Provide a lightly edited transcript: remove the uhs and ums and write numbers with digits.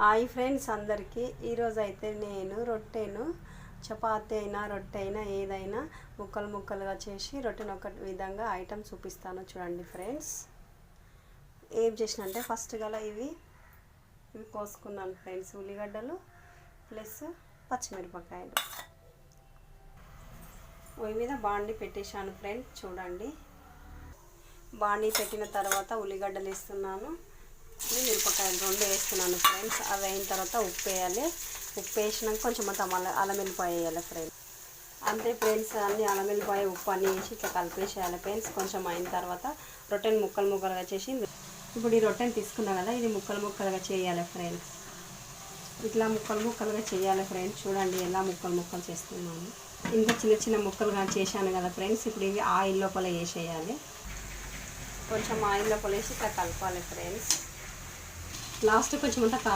Hi friends అందరికీ ఈరోజు అయితే నేను రొట్టెను చపాతీ అయినా రొట్టె అయినా ఏదైనా ముక్కలు ముక్కలుగా చేసి రొట్టెను ఒక విధంగా ఐటమ్ చూపిస్తాను చూడండి ఫ్రెండ్స్. ఏం చేసినంటే ఫస్ట్ గల ఇవి కోసుకున్నాను ఫ్రెండ్స్, ఉల్లిగడ్డలు ప్లస్ పచ్చిమిరపకాయలు. పొయ్యి మీద బాండి పెట్టేశాను ఫ్రెండ్స్. చూడండి, బాండి పెట్టిన తర్వాత ఉల్లిగడ్డలు వేస్తున్నాను, మిరపకాయలు రెండు వేస్తున్నాను ఫ్రెండ్స్. అవి అయిన తర్వాత ఉప్పు వేయాలి. ఉప్పు వేసినాక కొంచెం అంత అల్లం వెల్లిపాయ వేయాలి ఫ్రెండ్స్. అంతే ఫ్రెండ్స్, అన్ని అల్లం వెల్లిపాయ ఉప్పు అన్నీ వేసి ఇట్లా కలిపేసేయాలి ఫ్రెండ్స్. కొంచెం అయిన తర్వాత రొట్టెని ముక్కలు ముక్కలుగా చేసి, ఇప్పుడు ఈ రొట్టెని తీసుకున్నాం కదా, ఇది ముక్కలు ముక్కలుగా చేయాలి ఫ్రెండ్స్. ఇట్లా ముక్కలు ముక్కలుగా చేయాలి ఫ్రెండ్స్. చూడండి ఎలా ముక్కలు ముక్కలు చేస్తున్నాను. ఇంకా చిన్న చిన్న ముక్కలుగా చేశాను కదా ఫ్రెండ్స్. ఇప్పుడు ఇవి ఆయిల్ లోపల వేసేయాలి. కొంచెం ఆయిల్ లోపల వేసి ఇట్లా కలపాలి ఫ్రెండ్స్. లాస్ట్ కొంచెం అంతా